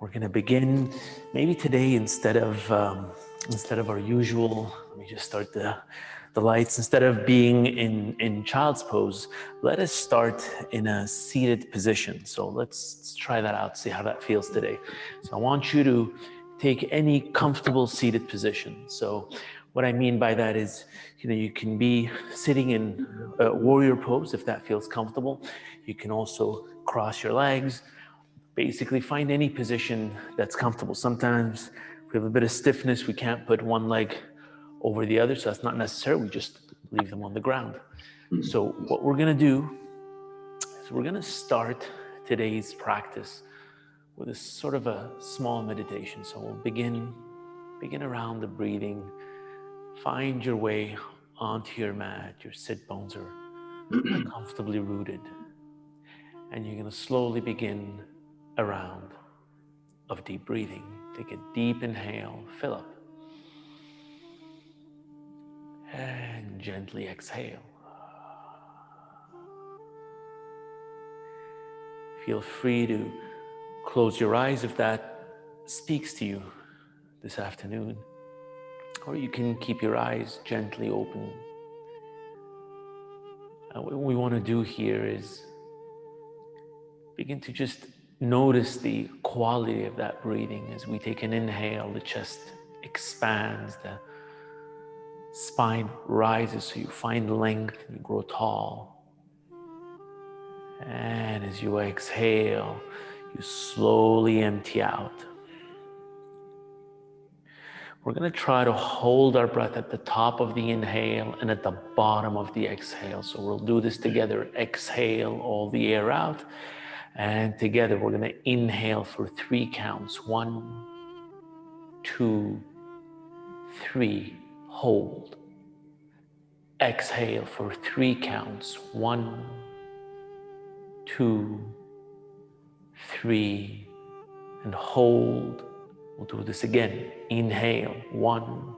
We're going to begin maybe today instead of our usual. Let me just start the lights. Instead of being in child's pose, let us start in a seated position. So let's try that out, see how that feels today. So I want you to take any comfortable seated position. So what I mean by that is, you can be sitting in a warrior pose if that feels comfortable. You can also cross your legs. Basically find any position that's comfortable. Sometimes if we have a bit of stiffness, we can't put one leg over the other, so that's not necessary. We just leave them on the ground. So what we're gonna do is we're gonna start today's practice with a sort of a small meditation. So we'll begin around the breathing. Find your way onto your mat. Your sit bones are comfortably rooted. And you're gonna slowly begin a round of deep breathing. Take a deep inhale, fill up, and gently exhale. Feel free to close your eyes if that speaks to you this afternoon, or you can keep your eyes gently open. What we want to do here is begin to just notice the quality of that breathing. As we take an inhale, the chest expands, the spine rises, so you find length and you grow tall. And as you exhale, you slowly empty out. We're going to try to hold our breath at the top of the inhale and at the bottom of the exhale. So we'll do this together. Exhale all the air out. And together we're going to inhale for 3 counts. 1, 2, 3. Hold. Exhale for 3 counts. 1, 2, 3. And hold. We'll do this again. Inhale. 1,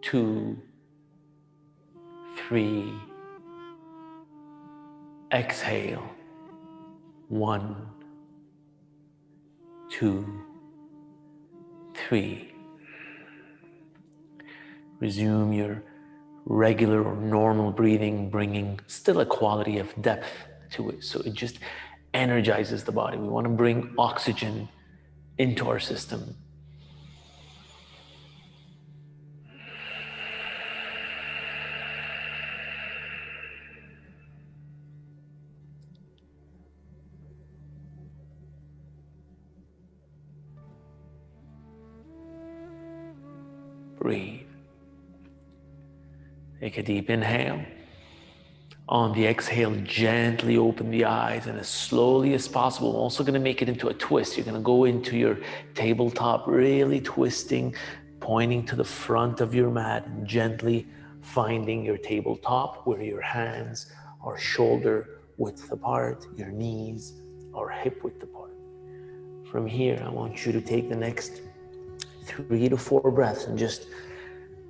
2, 3. Exhale. 1, 2, 3. Resume your regular or normal breathing, bringing still a quality of depth to it. So it just energizes the body. We want to bring oxygen into our system. Breathe. Take a deep inhale. On the exhale, gently open the eyes, and as slowly as possible, I'm also going to make it into a twist. You're going to go into your tabletop, really twisting, pointing to the front of your mat, and gently finding your tabletop where your hands are shoulder width apart, your knees are hip width apart. From here, I want you to take the next 3 to 4 breaths and just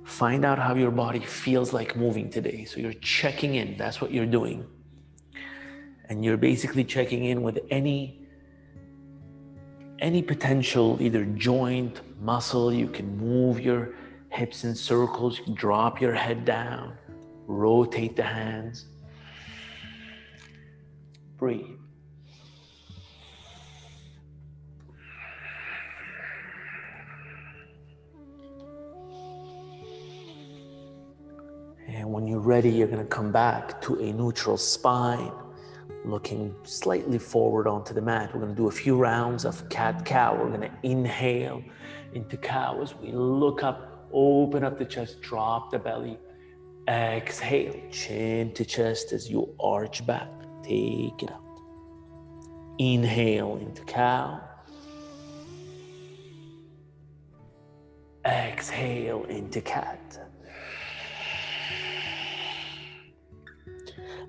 find out how your body feels like moving today. So you're checking in, that's what you're doing. And you're basically checking in with any potential, either joint, muscle. You can move your hips in circles, you can drop your head down, rotate the hands. Breathe. And when you're ready, you're going to come back to a neutral spine, looking slightly forward onto the mat. We're going to do a few rounds of cat-cow. We're going to inhale into cow as we look up, open up the chest, drop the belly. Exhale, chin to chest as you arch back. Take it out. Inhale into cow. Exhale into cat.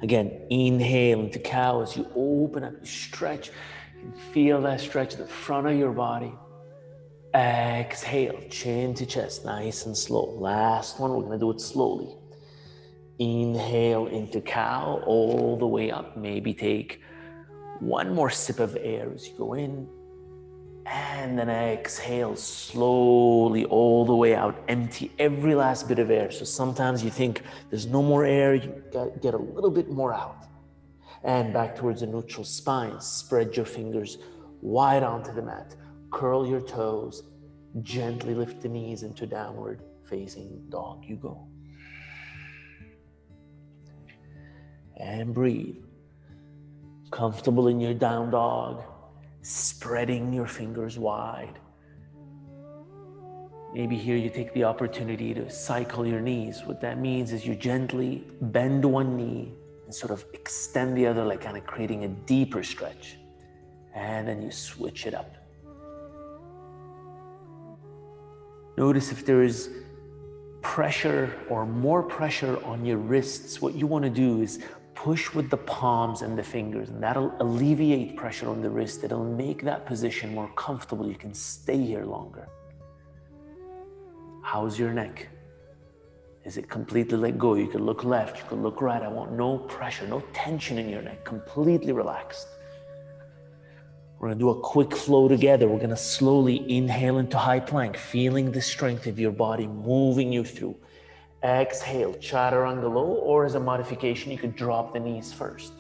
Again, inhale into cow as you open up, you stretch. You can feel that stretch at the front of your body. Exhale, chin to chest, nice and slow. Last one, we're going to do it slowly. Inhale into cow all the way up. Maybe take one more sip of air as you go in. And then exhale slowly all the way out. Empty every last bit of air. So sometimes you think there's no more air, you get a little bit more out. And back towards the neutral spine. Spread your fingers wide onto the mat. Curl your toes. Gently lift the knees into downward facing dog. You go. And breathe. Comfortable in your down dog. Spreading your fingers wide. Maybe here you take the opportunity to cycle your knees. What that means is you gently bend one knee and sort of extend the other, like kind of creating a deeper stretch. And then you switch it up. Notice if there is pressure or more pressure on your wrists, what you want to do is push with the palms and the fingers, and that'll alleviate pressure on the wrist. It'll make that position more comfortable. You can stay here longer. How's your neck? Is it completely let go? You could look left, you could look right. I want no pressure, no tension in your neck, completely relaxed. We're gonna do a quick flow together. We're gonna slowly inhale into high plank, feeling the strength of your body moving you through. Exhale, chaturanga low, or as a modification, you could drop the knees first.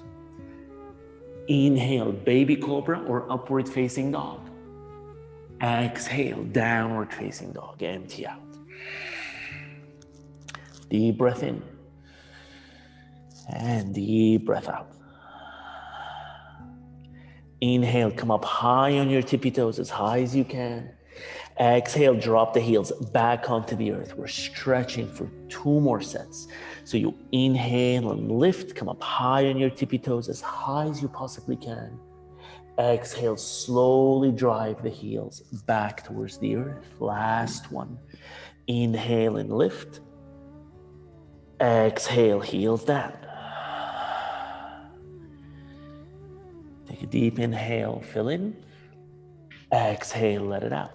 Inhale, baby cobra or upward facing dog. Exhale, downward facing dog, empty out. Deep breath in and deep breath out. Inhale, come up high on your tippy toes, as high as you can. Exhale, drop the heels back onto the earth. We're stretching for 2 more sets. So you inhale and lift, come up high on your tippy toes, as high as you possibly can. Exhale, slowly drive the heels back towards the earth. Last one. Inhale and lift. Exhale, heels down. Take a deep inhale, fill in. Exhale, let it out.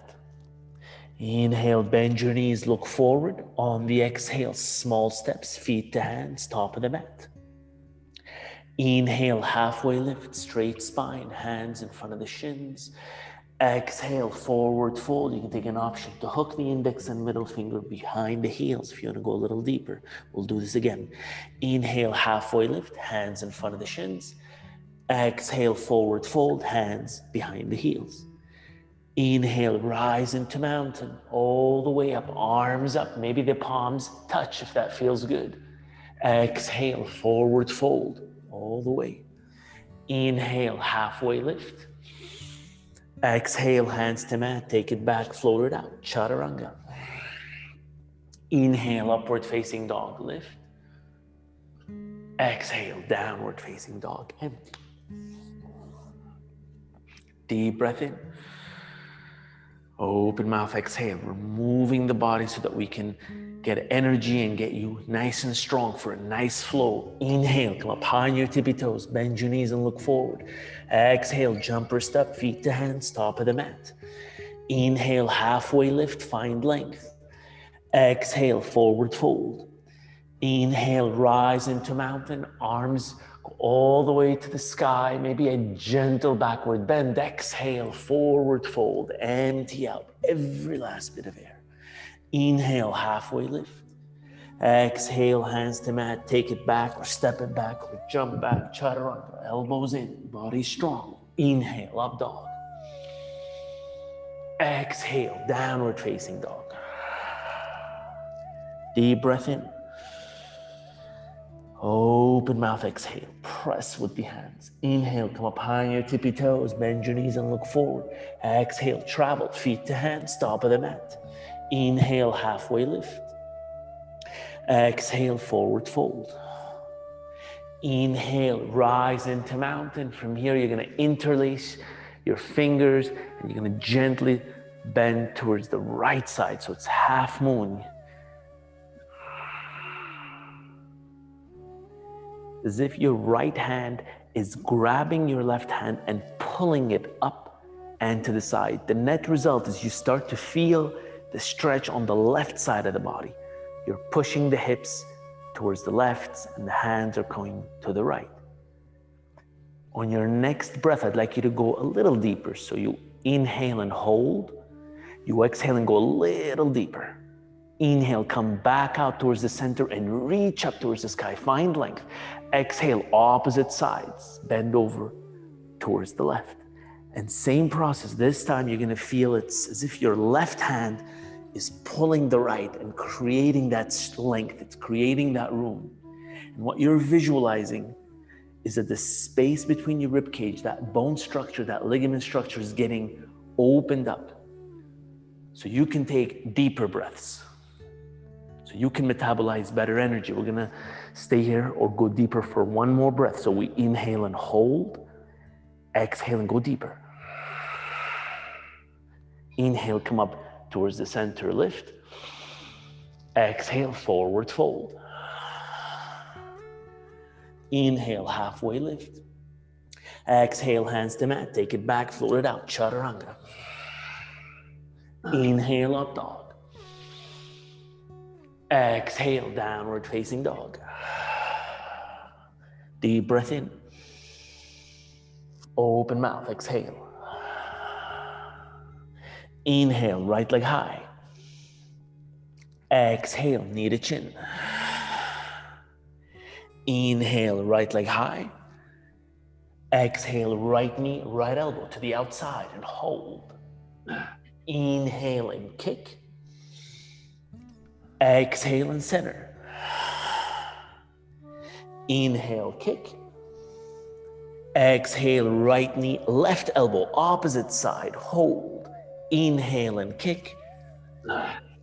Inhale, bend your knees, look forward. On the exhale, small steps, feet to hands, top of the mat. Inhale, halfway lift, straight spine, hands in front of the shins. Exhale, forward fold. You can take an option to hook the index and middle finger behind the heels if you want to go a little deeper. We'll do this again. Inhale, halfway lift, hands in front of the shins. Exhale, forward fold, hands behind the heels. Inhale, rise into mountain, all the way up, arms up. Maybe the palms touch if that feels good. Exhale, forward fold, all the way. Inhale, halfway lift. Exhale, hands to mat, take it back, float it out, chaturanga. Inhale, upward facing dog, lift. Exhale, downward facing dog, empty. Deep breath in. Open mouth, exhale. We're moving the body so that we can get energy and get you nice and strong for a nice flow. Inhale, come up high on your tippy toes, bend your knees and look forward. Exhale, jumper step, feet to hands, top of the mat. Inhale, halfway lift, find length. Exhale, forward fold. Inhale, rise into mountain, arms go all the way to the sky, maybe a gentle backward bend. Exhale, forward fold, empty out every last bit of air. Inhale, halfway lift. Exhale, hands to mat, take it back or step it back or jump back, chaturanga, elbows in, body strong. Inhale, up dog. Exhale, downward facing dog. Deep breath in. Open mouth, exhale, press with the hands. Inhale, come up high on your tippy toes, bend your knees and look forward. Exhale, travel, feet to hands, top of the mat. Inhale, halfway lift. Exhale, forward fold. Inhale, rise into mountain. From here, you're gonna interlace your fingers and you're gonna gently bend towards the right side, so it's half moon. As if your right hand is grabbing your left hand and pulling it up and to the side. The net result is you start to feel the stretch on the left side of the body. You're pushing the hips towards the left and the hands are going to the right. On your next breath, I'd like you to go a little deeper. So you Inhale and hold. You exhale and go a little deeper. Inhale, come back out towards the center and reach up towards the sky. Find length. Exhale, opposite sides. Bend over towards the left. And same process. This time you're gonna feel it's as if your left hand is pulling the right and creating that length. It's creating that room. And what you're visualizing is that the space between your rib cage, that bone structure, that ligament structure is getting opened up. So you can take deeper breaths. So you can metabolize better energy. We're gonna stay here or go deeper for one more breath. So we inhale and hold, exhale and go deeper. Inhale, come up towards the center, lift. Exhale, forward fold. Inhale, halfway lift. Exhale, hands to mat, take it back, float it out, chaturanga. Inhale, up dog. Exhale, downward facing dog. Deep breath in. Open mouth, exhale. Inhale, right leg high. Exhale, knee to chin. Inhale, right leg high. Exhale, right knee, right elbow to the outside and hold. Inhale and kick. Exhale and center. Inhale, kick. Exhale, right knee, left elbow, opposite side, hold. Inhale and kick.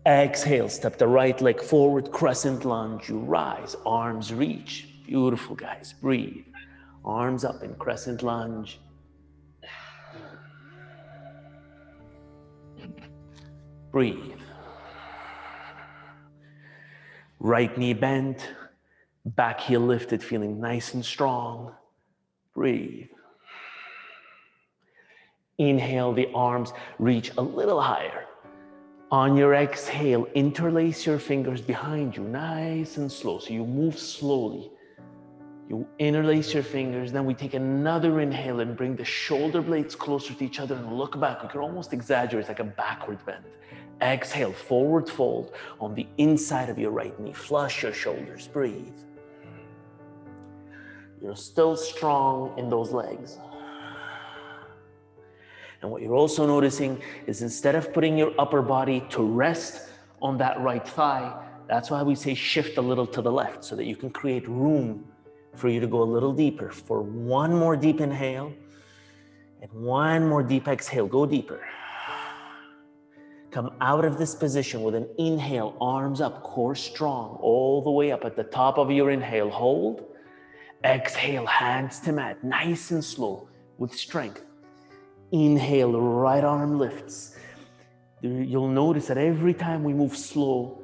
Exhale, step the right leg forward, crescent lunge, you rise, arms reach. Beautiful, guys, breathe. Arms up in crescent lunge. Breathe. Right knee bent, back heel lifted, feeling nice and strong. Breathe. Inhale, the arms reach a little higher. On your exhale, interlace your fingers behind you, nice and slow. So you move slowly. You interlace your fingers, then we take another inhale and bring the shoulder blades closer to each other and look back. We can almost exaggerate, it's like a backward bend. Exhale, forward fold on the inside of your right knee. Flush your shoulders, breathe. You're still strong in those legs. And what you're also noticing is instead of putting your upper body to rest on that right thigh, that's why we say shift a little to the left so that you can create room for you to go a little deeper. For one more deep inhale and one more deep exhale, go deeper. Come out of this position with an inhale, arms up, core strong, all the way up at the top of your inhale, hold. Exhale, hands to mat, nice and slow with strength. Inhale, right arm lifts. You'll notice that every time we move slow,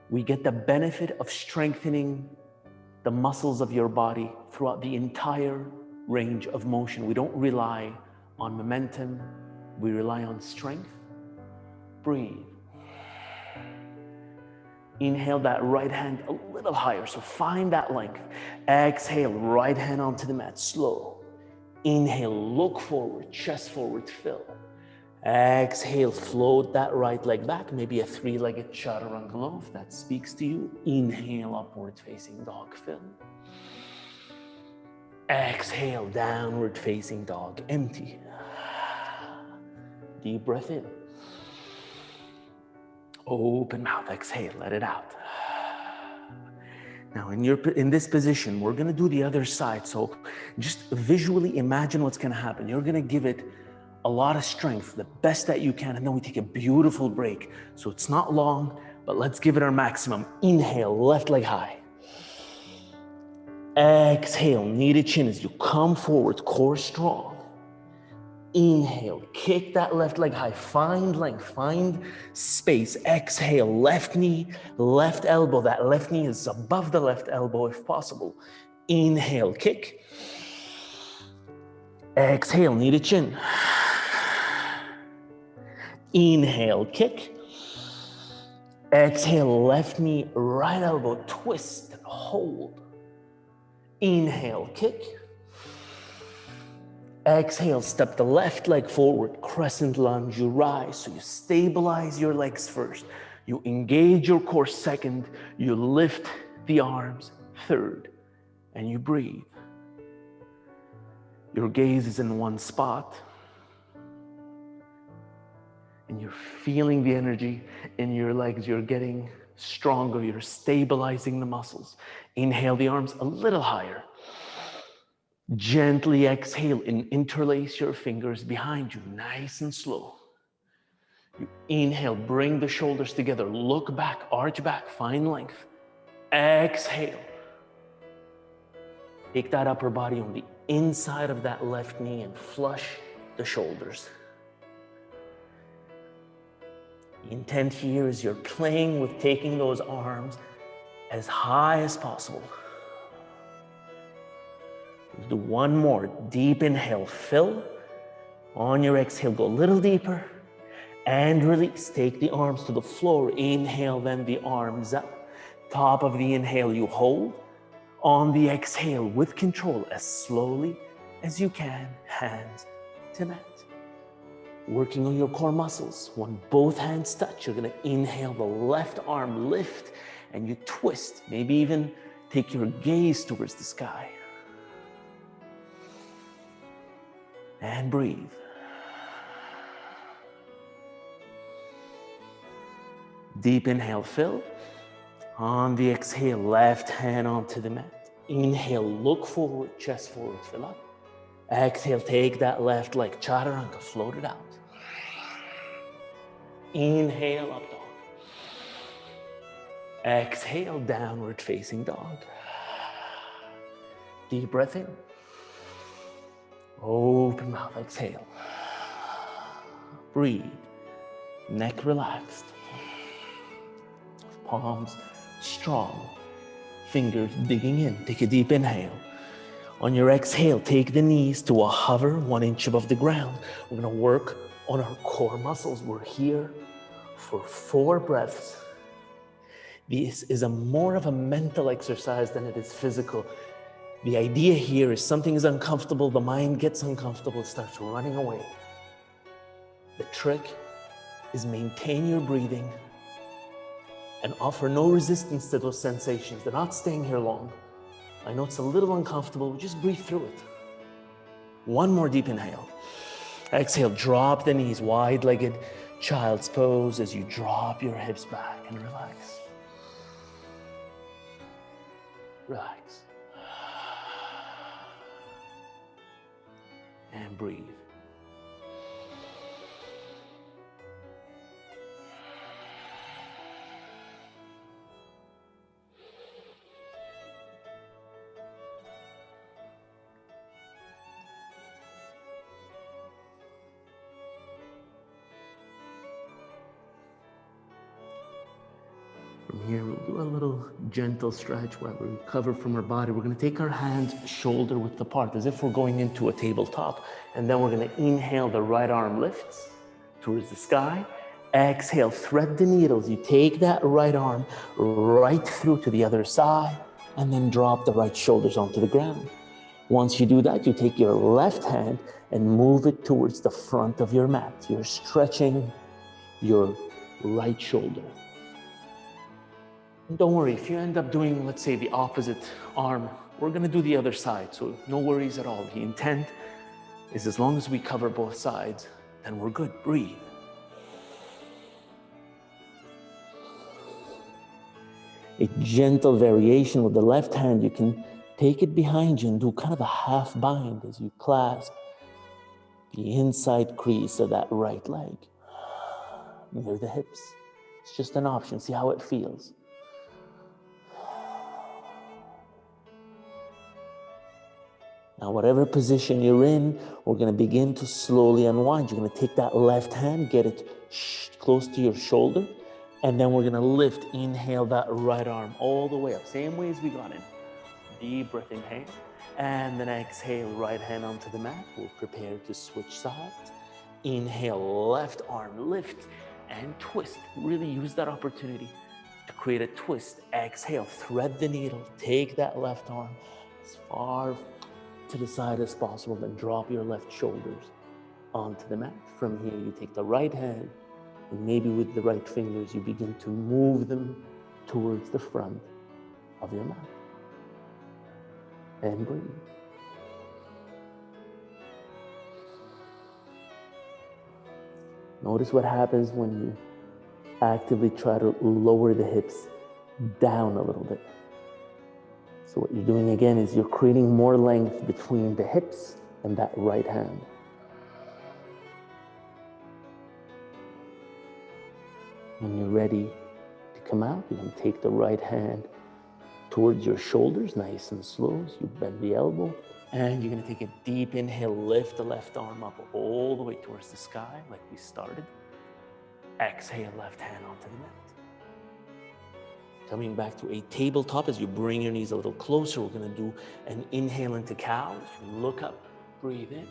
we get the benefit of strengthening the muscles of your body throughout the entire range of motion. We don't rely on momentum, we rely on strength. Breathe. Inhale that right hand a little higher, so find that length. Exhale, right hand onto the mat, slow. Inhale, look forward, chest forward, fill. Exhale, float that right leg back, maybe a three-legged chaturanga if that speaks to you. Inhale, upward facing dog, fill. Exhale, downward facing dog, empty. Deep breath in. Open mouth, exhale, let it out. Now in this position, we're gonna do the other side. So just visually imagine what's gonna happen. You're gonna give it a lot of strength, the best that you can, and then we take a beautiful break. So it's not long, but let's give it our maximum. Inhale, left leg high. Exhale, knee to chin as you come forward, core strong. Inhale, kick that left leg high, find length, find space. Exhale, left knee, left elbow. That left knee is above the left elbow if possible. Inhale, kick. Exhale, knee to chin. Inhale, kick. Exhale, left knee, right elbow, twist and hold. Inhale, kick. Exhale, step the left leg forward, crescent lunge, you rise. So you stabilize your legs first. You engage your core second, you lift the arms third, and you breathe. Your gaze is in one spot, and you're feeling the energy in your legs. You're getting stronger, you're stabilizing the muscles. Inhale the arms a little higher. Gently exhale and interlace your fingers behind you, nice and slow. You inhale, bring the shoulders together, look back, arch back, find length. Exhale. Take that upper body on the inside of that left knee and flush the shoulders. The intent here is you're playing with taking those arms as high as possible. Let's do one more. Deep inhale, fill. On your exhale, go a little deeper and release. Take the arms to the floor. Inhale, then the arms up. Top of the inhale, you hold. On the exhale, with control, as slowly as you can, hands to mat. Working on your core muscles. When both hands touch, you're gonna inhale the left arm, lift, and you twist. Maybe even take your gaze towards the sky. And breathe. Deep inhale, fill. On the exhale, left hand onto the mat. Inhale, look forward, chest forward, fill up. Exhale, take that left leg, chaturanga, float it out. Inhale, up dog. Exhale, downward facing dog. Deep breath in. Open mouth, exhale. Breathe. Neck relaxed. Palms strong. Fingers digging in. Take a deep inhale. On your exhale, take the knees to a hover 1 inch above the ground. We're gonna work on our core muscles. We're here for 4 breaths. This is more of a mental exercise than it is physical. The idea here is something is uncomfortable, the mind gets uncomfortable, it starts running away. The trick is maintain your breathing and offer no resistance to those sensations. They're not staying here long. I know it's a little uncomfortable, just breathe through it. One more deep inhale. Exhale, drop the knees, wide-legged child's pose as you drop your hips back and relax. Relax. And breathe. From here, we'll do a little gentle stretch while we recover from our body. We're going to take our hands shoulder width apart as if we're going into a tabletop. And then we're going to inhale, the right arm lifts towards the sky. Exhale, thread the needles. You take that right arm right through to the other side and then drop the right shoulders onto the ground. Once you do that, you take your left hand and move it towards the front of your mat. You're stretching your right shoulder. And don't worry, if you end up doing, let's say, the opposite arm, we're gonna do the other side, so no worries at all. The intent is as long as we cover both sides, then we're good. Breathe. A gentle variation with the left hand, you can take it behind you and do kind of a half bind as you clasp the inside crease of that right leg near the hips. It's just an option, see how it feels. Now, whatever position you're in, we're going to begin to slowly unwind. You're going to take that left hand, get it close to your shoulder, and then we're going to lift, inhale that right arm all the way up. Same way as we got in. Deep breath, inhale, and then exhale, right hand onto the mat. We'll prepare to switch sides. Inhale, left arm, lift and twist. Really use that opportunity to create a twist. Exhale, thread the needle, take that left arm as far to the side as possible, then drop your left shoulders onto the mat. From here, you take the right hand, and maybe with the right fingers, you begin to move them towards the front of your mat. And breathe. Notice what happens when you actively try to lower the hips down a little bit. So what you're doing again is you're creating more length between the hips and that right hand. When you're ready to come out, you're going to take the right hand towards your shoulders, nice and slow. So you bend the elbow, and you're going to take a deep inhale, lift the left arm up all the way towards the sky like we started. Exhale, left hand onto the mat. Coming back to a tabletop as you bring your knees a little closer, we're going to do an inhale into cow. Look up, breathe in.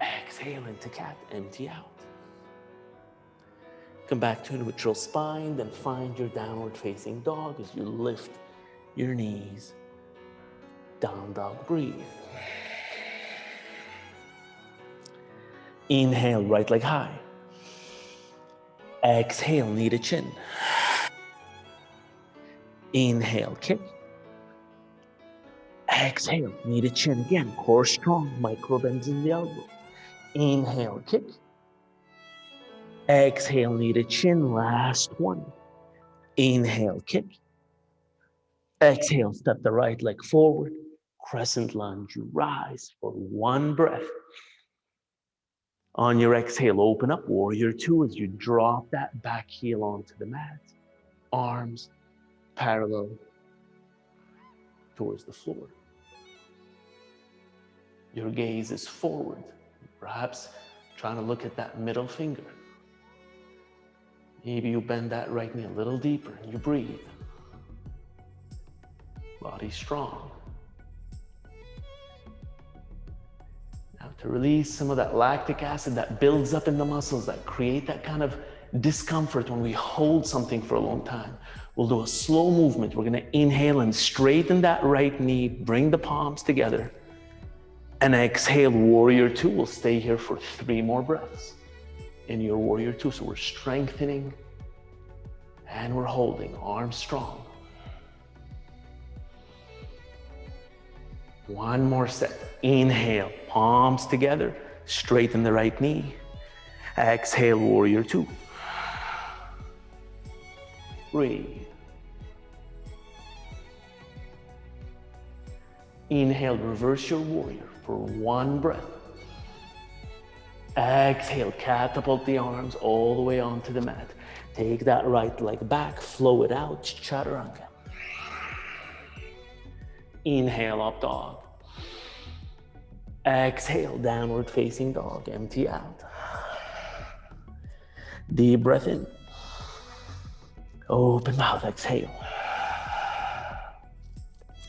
Exhale into cat, empty out. Come back to a neutral spine, then find your downward facing dog as you lift your knees. Down dog, breathe. Inhale, right leg high. Exhale, knee to chin. Inhale, kick. Exhale, knee to chin again. Core strong, micro bends in the elbow. Inhale, kick. Exhale, knee to chin, last one. Inhale, kick. Exhale, step the right leg forward. Crescent lunge, you rise for one breath. On your exhale, open up, warrior two, as you drop that back heel onto the mat. Arms parallel towards the floor. Your gaze is forward, perhaps trying to look at that middle finger. Maybe you bend that right knee a little deeper and you breathe. Body strong. Now to release some of that lactic acid that builds up in the muscles that create that kind of discomfort when we hold something for a long time, we'll do a slow movement. We're going to inhale and straighten that right knee, bring the palms together, and exhale, warrior two. We'll stay here for 3 more breaths in your warrior two. So we're strengthening and we're holding, arms strong. One more set. Inhale, palms together, straighten the right knee. Exhale, warrior two. Breathe. Inhale, reverse your warrior for 1 breath. Exhale, catapult the arms all the way onto the mat. Take that right leg back, flow it out, chaturanga. Inhale, up dog. Exhale, downward facing dog, empty out. Deep breath in. Open mouth, exhale.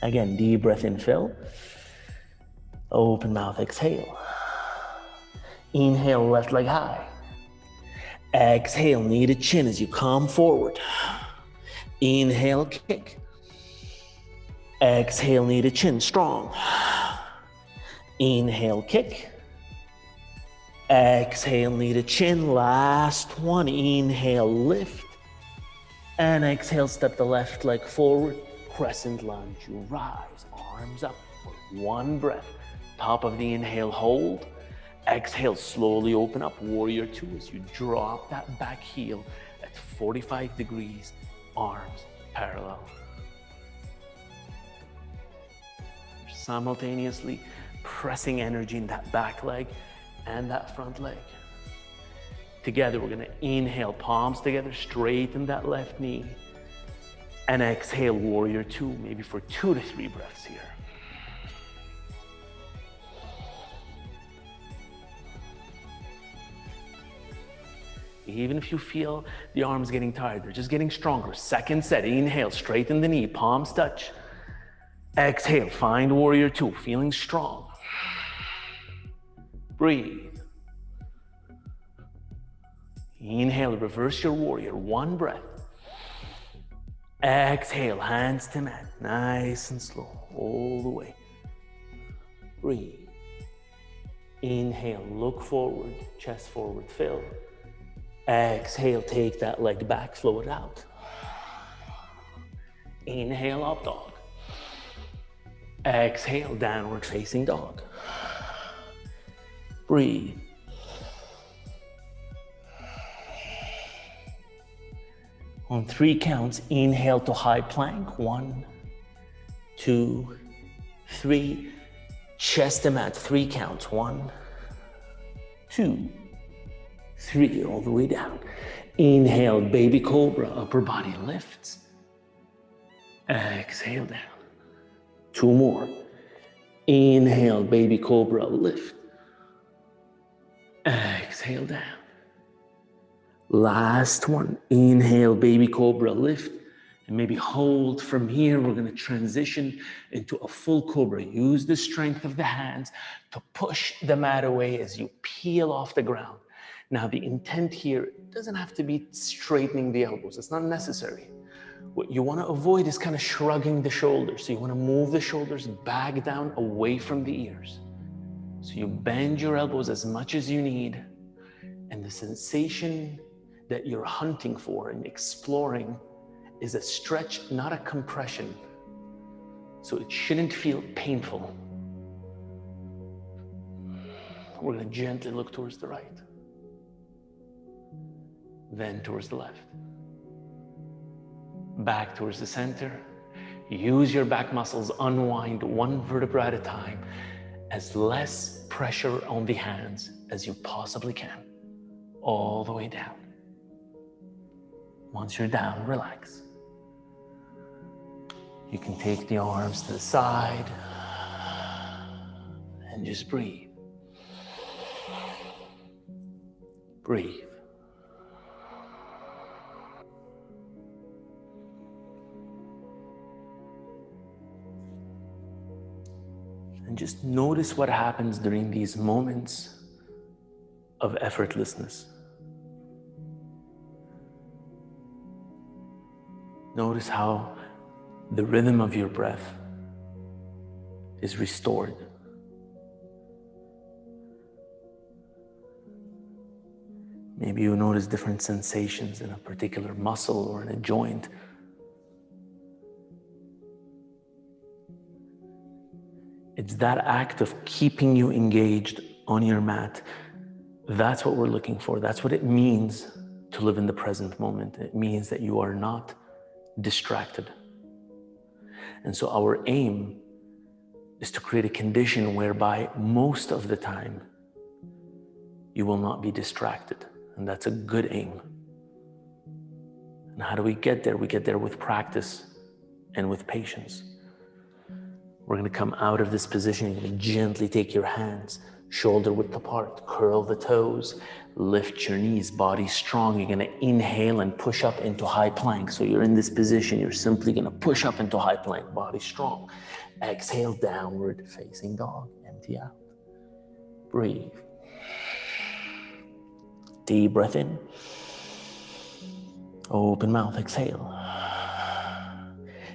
Again, deep breath in, fill. Open mouth, exhale. Inhale, left leg high. Exhale, knee to chin as you come forward. Inhale, kick. Exhale, knee to chin, strong. Inhale, kick. Exhale, knee to chin, last one. Inhale, lift. And exhale, step the left leg forward. Crescent lunge, you rise, arms up for 1 breath. Top of the inhale, hold. Exhale, slowly open up, warrior two, as you drop that back heel at 45 degrees, arms parallel. You're simultaneously pressing energy in that back leg and that front leg. Together, we're gonna inhale, palms together, straighten that left knee. And exhale, warrior two, maybe for 2 to 3 breaths here. Even if you feel the arms getting tired, they're just getting stronger. Second set, inhale, straighten the knee, palms touch. Exhale, find warrior two, feeling strong. Breathe. Inhale, reverse your warrior, 1 breath. Exhale, hands to mat, nice and slow, all the way. breathe. Inhale, look forward, chest forward, fill. Exhale, take that leg back, flow it out. Inhale, up dog. Exhale, downward facing dog. Breathe. On 3 counts, inhale to high plank. 1, 2, 3. Chest to mat, 3 counts. 1, 2, 3, all the way down. Inhale, baby cobra, upper body lifts. Exhale down. 2 more. Inhale, baby cobra, lift. Exhale down. Last one. Inhale, baby cobra, lift. And maybe hold from here. We're going to transition into a full cobra. Use the strength of the hands to push the mat away as you peel off the ground. Now, the intent here doesn't have to be straightening the elbows. It's not necessary. What you want to avoid is kind of shrugging the shoulders. So you want to move the shoulders back down away from the ears. So you bend your elbows as much as you need. And the sensation that you're hunting for and exploring is a stretch, not a compression. So it shouldn't feel painful. We're going to gently look towards the right, then towards the left, back towards the center. Use your back muscles, unwind 1 vertebra at a time, as less pressure on the hands as you possibly can, all the way down. Once you're down, relax. You can take the arms to the side and just breathe. Breathe. And just notice what happens during these moments of effortlessness. Notice how the rhythm of your breath is restored. Maybe you notice different sensations in a particular muscle or in a joint. It's that act of keeping you engaged on your mat. That's what we're looking for. That's what it means to live in the present moment. It means that you are not distracted. And so our aim is to create a condition whereby most of the time you will not be distracted. And that's a good aim. And how do we get there? We get there with practice and with patience. We're going to come out of this position. You're going to gently take your hands shoulder width apart, curl the toes, lift your knees, body strong. You're going to inhale and push up into high plank. So you're in this position, you're simply going to push up into high plank, body strong. Exhale, downward facing dog, empty out. Breathe. Deep breath in. Open mouth, exhale.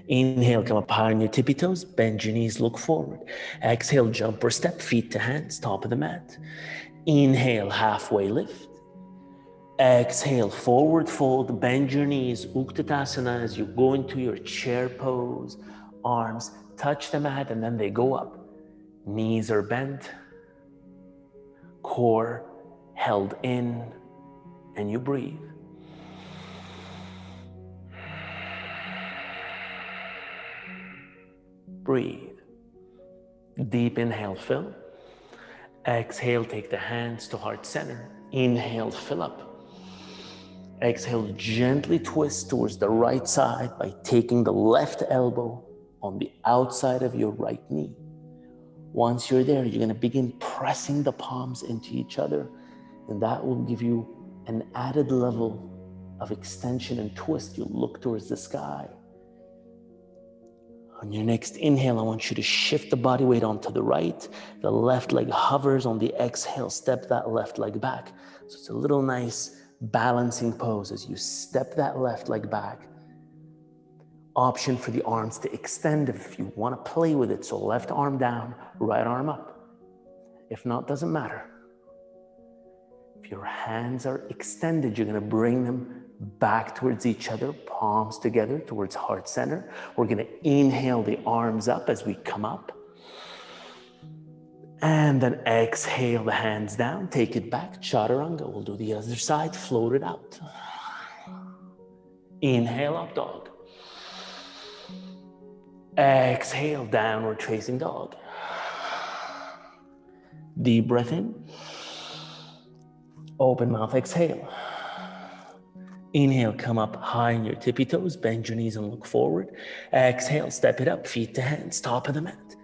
Inhale, come up high on your tippy toes, bend your knees, look forward. Exhale, jump or step, feet to hands, top of the mat. Inhale, halfway lift. Exhale, forward fold, bend your knees, Utkatasana, as you go into your chair pose. Arms touch the mat and then they go up. Knees are bent, core held in, and you breathe. Breathe. Deep inhale, fill. Exhale, take the hands to heart center. Inhale, fill up. Exhale, gently twist towards the right side by taking the left elbow on the outside of your right knee. Once you're there, you're going to begin pressing the palms into each other, and that will give you an added level of extension and twist. You look towards the sky. On your next inhale, I want you to shift the body weight onto the right. The left leg hovers on the exhale. Step that left leg back. So it's a little nice balancing pose as you step that left leg back. Option for the arms to extend if you want to play with it. So left arm down, right arm up. If not, doesn't matter. If your hands are extended, you're gonna bring them back towards each other, palms together towards heart center. We're gonna inhale the arms up as we come up. And then exhale the hands down, take it back, chaturanga. We'll do the other side, float it out. Inhale, up dog. Exhale, downward facing dog. Deep breath in. Open mouth, exhale. Inhale, come up high on your tippy toes, bend your knees and look forward. Exhale, step it up, feet to hands, top of the mat.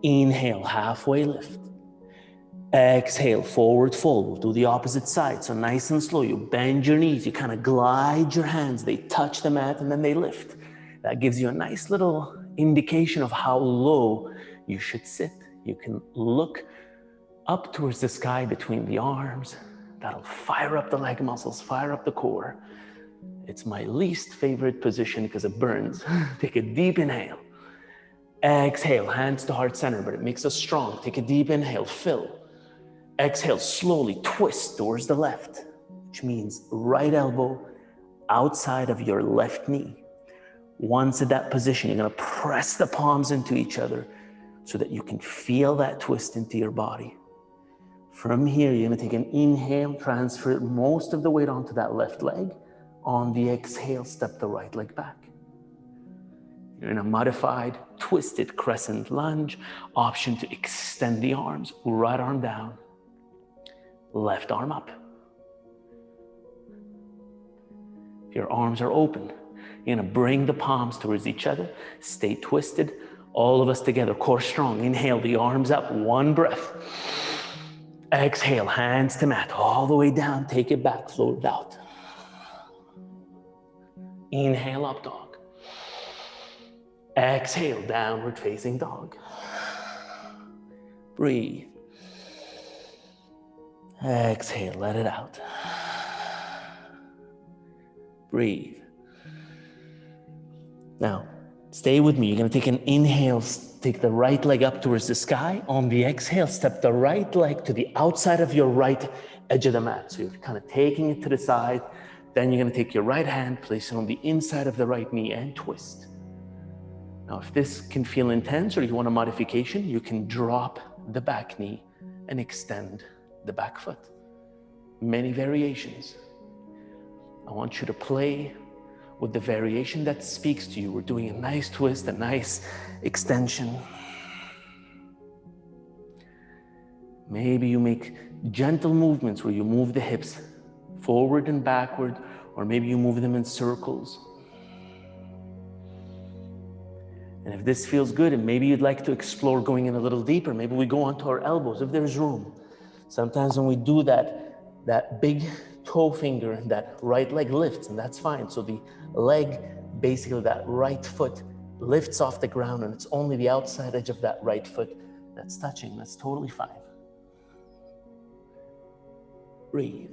Inhale, halfway lift. Exhale, forward fold. We'll do the opposite side. So nice and slow, you bend your knees, you kind of glide your hands, they touch the mat and then they lift. That gives you a nice little indication of how low you should sit. You can look up towards the sky between the arms. That'll fire up the leg muscles, fire up the core. It's my least favorite position because it burns. Take a deep inhale. Exhale, hands to heart center, but it makes us strong. Take a deep inhale, fill. Exhale, slowly twist towards the left, which means right elbow outside of your left knee. Once in that position, you're gonna press the palms into each other so that you can feel that twist into your body. From here, you're gonna take an inhale, transfer most of the weight onto that left leg. On the exhale, step the right leg back. You're in a modified, twisted crescent lunge. Option to extend the arms, right arm down, left arm up. If your arms are open, you're gonna bring the palms towards each other, stay twisted, all of us together, core strong. Inhale the arms up, one breath. Exhale, hands to mat, all the way down, take it back, float it out. Inhale, up dog. Exhale, downward facing dog. Breathe. Exhale, let it out. Breathe. Now, stay with me. You're gonna take an inhale, take the right leg up towards the sky. On the exhale, step the right leg to the outside of your right edge of the mat. So you're kind of taking it to the side. Then you're gonna take your right hand, place it on the inside of the right knee and twist. Now, if this can feel intense or you want a modification, you can drop the back knee and extend the back foot. Many variations. I want you to play with the variation that speaks to you. We're doing a nice twist, a nice extension. Maybe you make gentle movements where you move the hips forward and backward, or maybe you move them in circles. And if this feels good, and maybe you'd like to explore going in a little deeper, maybe we go onto our elbows if there's room. Sometimes when we do that big toe finger, that right leg lifts, and that's fine. So the leg, basically that right foot lifts off the ground, and it's only the outside edge of that right foot that's touching. That's totally fine. Breathe.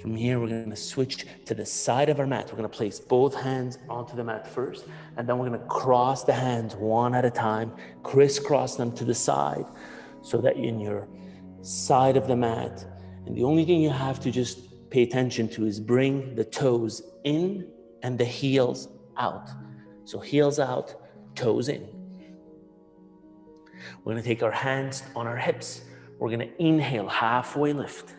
From here, we're going to switch to the side of our mat. We're going to place both hands onto the mat first, and then we're going to cross the hands one at a time, crisscross them to the side so that in your side of the mat. And the only thing you have to just pay attention to is bring the toes in and the heels out. So heels out, toes in. We're going to take our hands on our hips. We're going to inhale, halfway lift.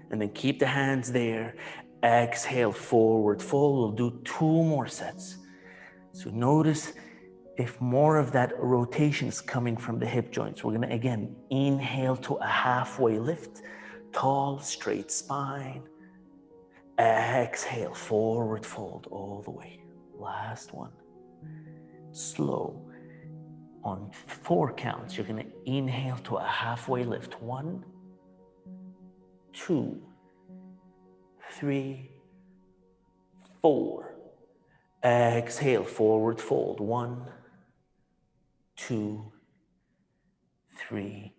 And then keep the hands there. Exhale, forward fold. We'll do 2 more sets. So notice if more of that rotation is coming from the hip joints. We're gonna, again, inhale to a halfway lift. Tall, straight spine. Exhale, forward fold all the way. Last one. Slow. On 4 counts, you're gonna inhale to a halfway lift. 1, 2, 3, 4. Exhale, forward fold. 1, 2, 3,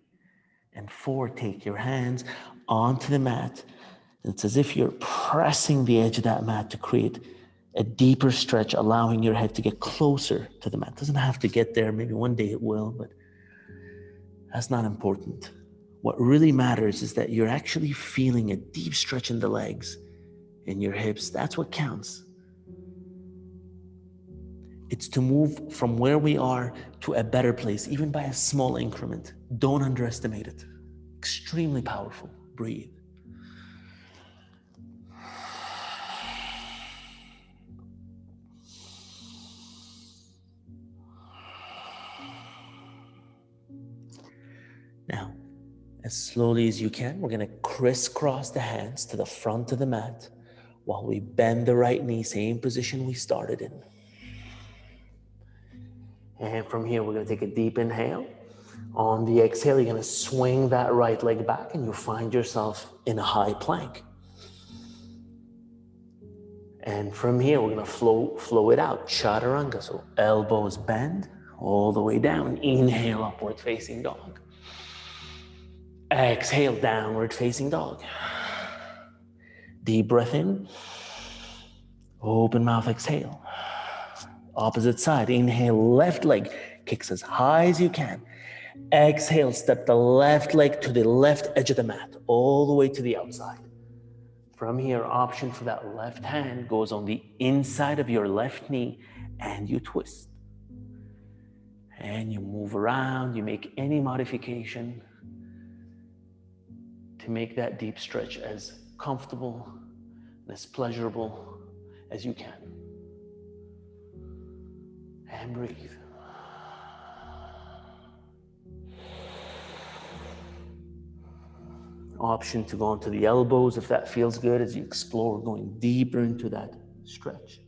and 4. Take your hands onto the mat. It's as if you're pressing the edge of that mat to create A deeper stretch, allowing your head to get closer to the mat. Doesn't have to get there. Maybe one day it will, but that's not important. What really matters is that you're actually feeling a deep stretch in the legs, in your hips. That's what counts. It's to move from where we are to a better place, even by a small increment. Don't underestimate it. Extremely powerful. Breathe. Now, as slowly as you can, we're going to crisscross the hands to the front of the mat while we bend the right knee, same position we started in. And from here, we're going to take a deep inhale. On the exhale, you're going to swing that right leg back and you'll find yourself in a high plank. And from here, we're going to flow it out, chaturanga. So elbows bend all the way down. Inhale, upward facing dog. Exhale, downward facing dog. Deep breath in. Open mouth, exhale. Opposite side, inhale, left leg kicks as high as you can. Exhale, step the left leg to the left edge of the mat, all the way to the outside. From here, option for that left hand goes on the inside of your left knee and you twist. And you move around, you make any modification to make that deep stretch as comfortable and as pleasurable as you can. And breathe. Option to go onto the elbows if that feels good as you explore going deeper into that stretch.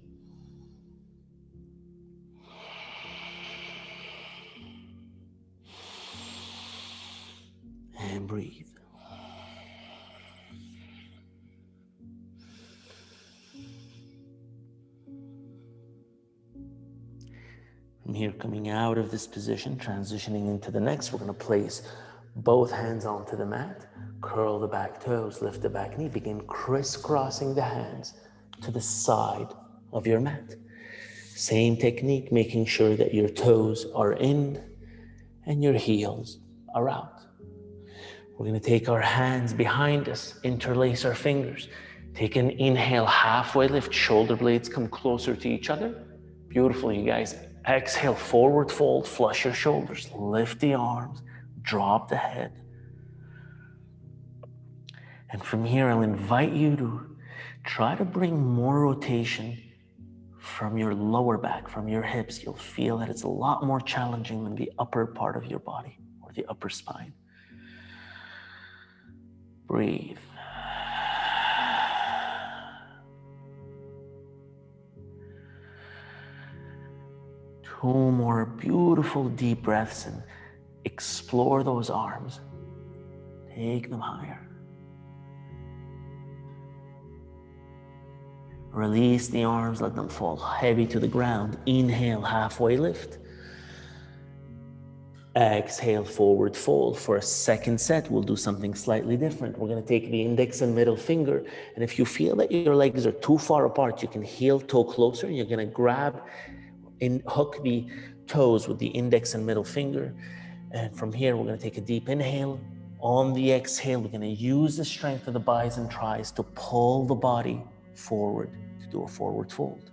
And breathe. From here, coming out of this position, transitioning into the next, we're going to place both hands onto the mat, curl the back toes, lift the back knee, begin crisscrossing the hands to the side of your mat. Same technique, making sure that your toes are in and your heels are out. We're going to take our hands behind us, interlace our fingers. Take an inhale, halfway lift, shoulder blades come closer to each other. Beautiful, you guys. Exhale, forward fold, flush your shoulders, lift the arms, drop the head. And from here, I'll invite you to try to bring more rotation from your lower back, from your hips. You'll feel that it's a lot more challenging than the upper part of your body or the upper spine. Breathe. Two more beautiful deep breaths and explore those arms. Take them higher. Release the arms, let them fall heavy to the ground. Inhale, halfway lift. Exhale, forward fold. For a second set, we'll do something slightly different. We're going to take the index and middle finger, and if you feel that your legs are too far apart, you can heel toe closer, and you're going to grab and hook the toes with the index and middle finger. And from here, we're going to take a deep inhale. On the exhale, we're going to use the strength of the bis and tris to pull the body forward to do a forward fold.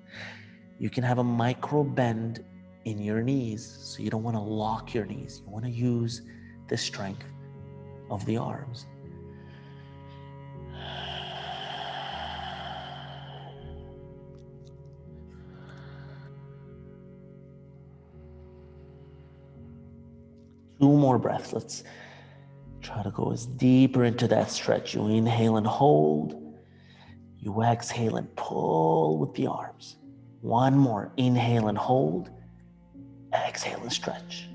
You can have a micro bend in your knees, so you don't want to lock your knees. You want to use the strength of the arms. Two more breaths. Let's try to go as deeper into that stretch. You inhale and hold. You exhale and pull with the arms. One more. Inhale and hold. Exhale and stretch.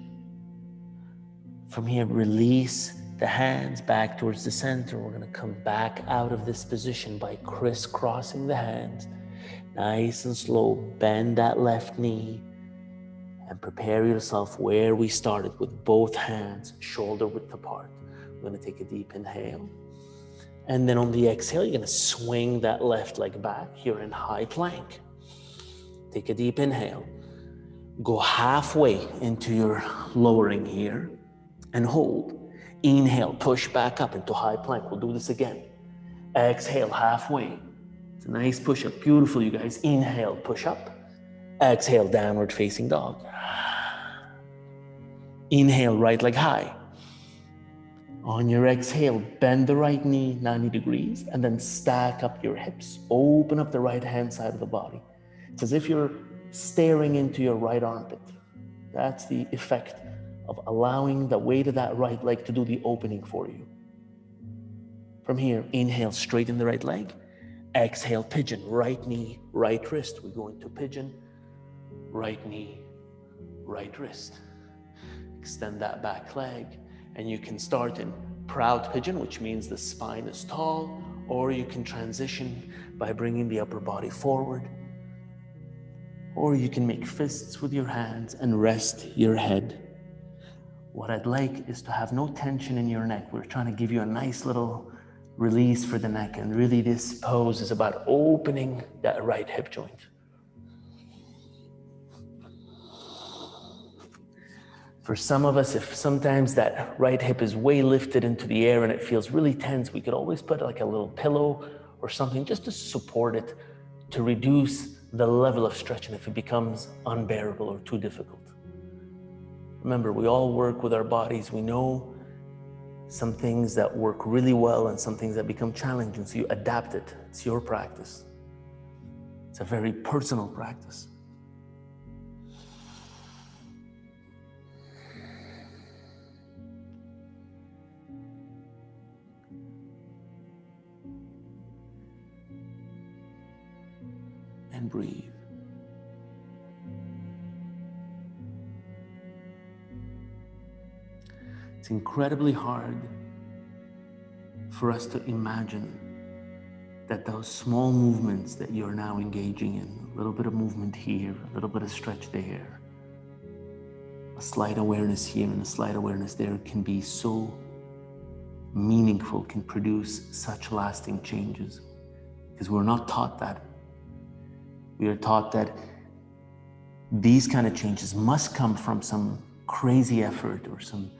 From here, release the hands back towards the center. We're going to come back out of this position by crisscrossing the hands. Nice and slow. Bend that left knee and prepare yourself where we started, with both hands shoulder width apart. We're going to take a deep inhale. And then on the exhale, you're going to swing that left leg back. You're in high plank. Take a deep inhale. Go halfway into your lowering here and hold. Inhale, push back up into high plank. We'll do this again. Exhale, halfway. It's a nice push-up. Beautiful, you guys. Inhale, push up. Exhale, downward facing dog. Inhale, right leg high. On your exhale, bend the right knee 90 degrees and then stack up your hips. Open up the right hand side of the body. It's as if you're staring into your right armpit. That's the effect of allowing the weight of that right leg to do the opening for you. From here, inhale, straighten the right leg. Exhale, pigeon, right knee, right wrist. We go into pigeon, right knee, right wrist. Extend that back leg, and you can start in proud pigeon, which means the spine is tall, or you can transition by bringing the upper body forward, or you can make fists with your hands and rest your head. What I'd like is to have no tension in your neck. We're trying to give you a nice little release for the neck, and really this pose is about opening that right hip joint. For some of us, if sometimes that right hip is way lifted into the air and it feels really tense, we could always put like a little pillow or something just to support it, to reduce the level of stretching if it becomes unbearable or too difficult. Remember, we all work with our bodies. We know some things that work really well and some things that become challenging, so you adapt it. It's your practice. It's a very personal practice. And breathe. It's incredibly hard for us to imagine that those small movements that you're now engaging in, a little bit of movement here, a little bit of stretch there, a slight awareness here and a slight awareness there, can be so meaningful, can produce such lasting changes. Because we're not taught that. We are taught that these kind of changes must come from some crazy effort or some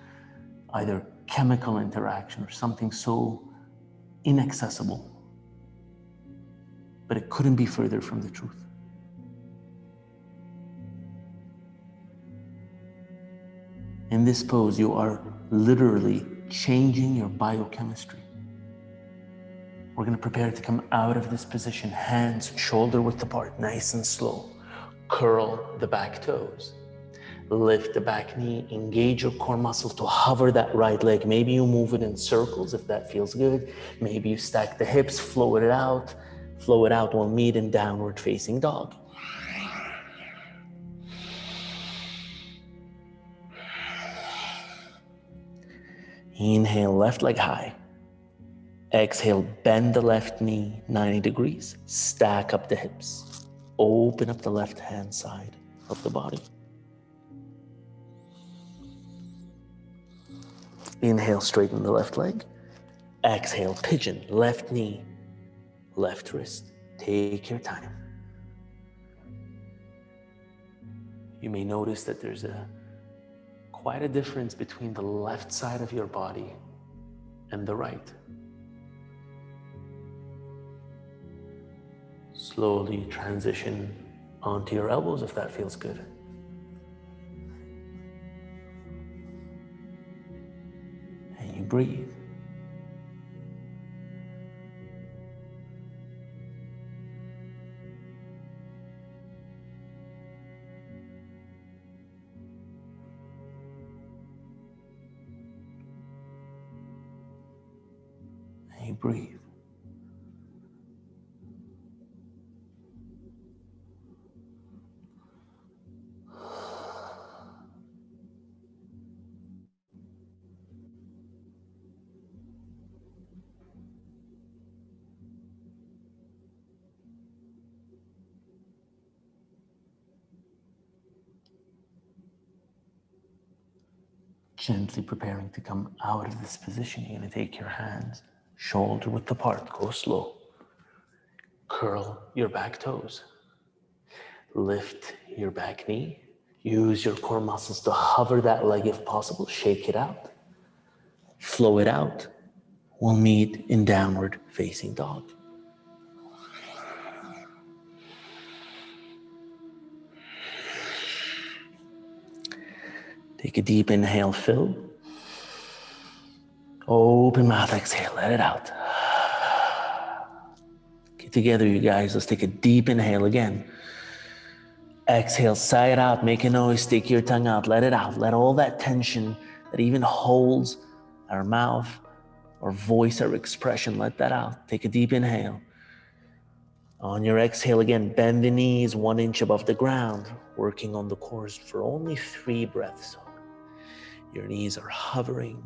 either chemical interaction or something so inaccessible. But it couldn't be further from the truth. In this pose, you are literally changing your biochemistry. We're going to prepare to come out of this position, hands shoulder width apart, nice and slow. Curl the back toes. Lift the back knee, engage your core muscle to hover that right leg. Maybe you move it in circles if that feels good. Maybe you stack the hips, flow it out. Flow it out. We'll meet in downward facing dog. Inhale, left leg high. Exhale, bend the left knee 90 degrees. Stack up the hips. Open up the left hand side of the body. Inhale, straighten the left leg. Exhale, pigeon, left knee, left wrist. Take your time. You may notice that there's quite a difference between the left side of your body and the right. Slowly transition onto your elbows if that feels good. And you breathe. And you breathe. Gently preparing to come out of this position, you're going to take your hands shoulder width apart. Go slow. Curl your back toes. lift your back knee. Use your core muscles to hover that leg if possible. Shake it out. Flow it out. We'll meet in downward facing dog. Take a deep inhale, fill. Open mouth, exhale, let it out. Get together, you guys. Let's take a deep inhale again. Exhale, sigh it out, make a noise, stick your tongue out, let it out. Let all that tension that even holds our mouth, our voice, our expression, let that out. Take a deep inhale. On your exhale again, bend the knees 1 inch above the ground, working on the core for only 3 breaths. Your knees are hovering.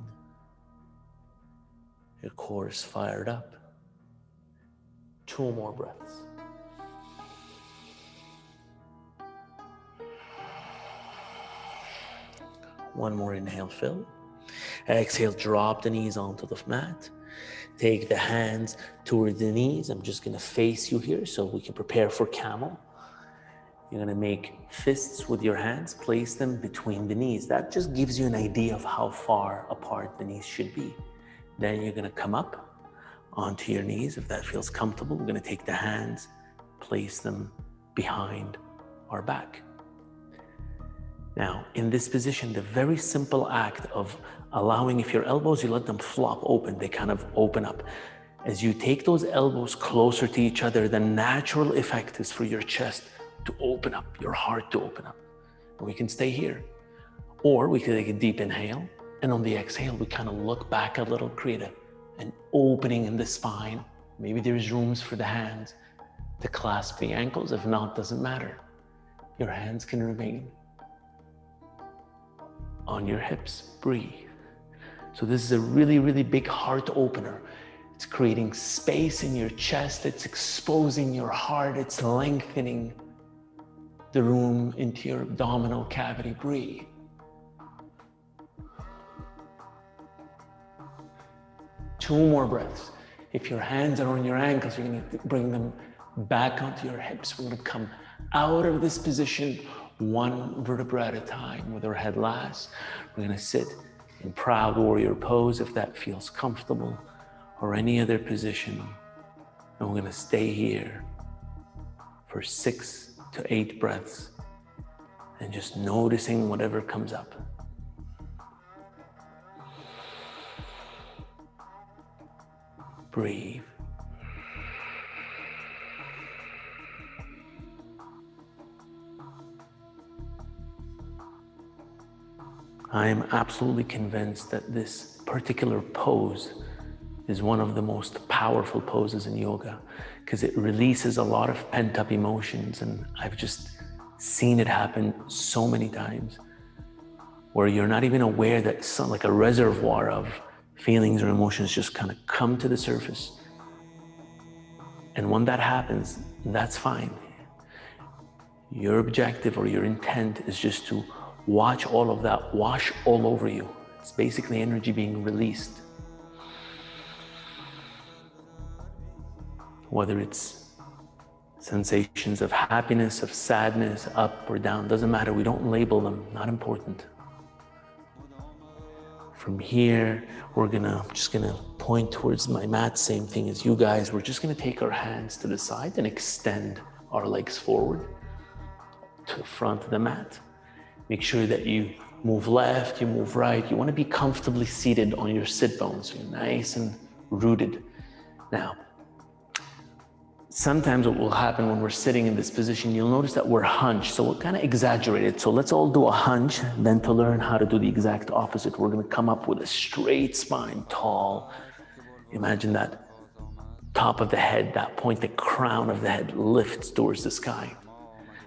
Your core is fired up. 2 more breaths. One more inhale, fill. Exhale, drop the knees onto the mat. Take the hands toward the knees. I'm just gonna face you here so we can prepare for camel. You're gonna make fists with your hands, place them between the knees. That just gives you an idea of how far apart the knees should be. Then you're gonna come up onto your knees if that feels comfortable. We're gonna take the hands, place them behind our back. Now, in this position, the very simple act of allowing, if your elbows, you let them flop open, they kind of open up. As you take those elbows closer to each other, the natural effect is for your chest to open up, your heart to open up. And we can stay here. Or we can take a deep inhale, and on the exhale, we kind of look back a little, create an opening in the spine. Maybe there's rooms for the hands to clasp the ankles. If not, doesn't matter. Your hands can remain on your hips. Breathe. So this is a really, really big heart opener. It's creating space in your chest. It's exposing your heart. It's lengthening the room into your abdominal cavity. Breathe. Two more breaths. If your hands are on your ankles, you're going to bring them back onto your hips. We're going to come out of this position one vertebra at a time with our head last. We're going to sit in proud warrior pose if that feels comfortable, or any other position. And we're going to stay here for 6 to 8 breaths and just noticing whatever comes up. Breathe. I am absolutely convinced that this particular pose is one of the most powerful poses in yoga because it releases a lot of pent-up emotions, and I've just seen it happen so many times where you're not even aware that some, like a reservoir of feelings or emotions just kind of come to the surface. And when that happens, that's fine. Your objective or your intent is just to watch all of that wash all over you. It's basically energy being released. Whether it's sensations of happiness, of sadness, up or down, doesn't matter. We don't label them, not important. From here, I'm just gonna point towards my mat, same thing as you guys. We're just gonna take our hands to the side and extend our legs forward to the front of the mat. Make sure that you move left, you move right. You wanna be comfortably seated on your sit bones, so you're nice and rooted. Now, sometimes what will happen when we're sitting in this position, you'll notice that we're hunched, so we're kind of exaggerated. So let's all do a hunch, then to learn how to do the exact opposite, we're gonna come up with a straight spine, tall. Imagine that top of the head, that point, the crown of the head lifts towards the sky.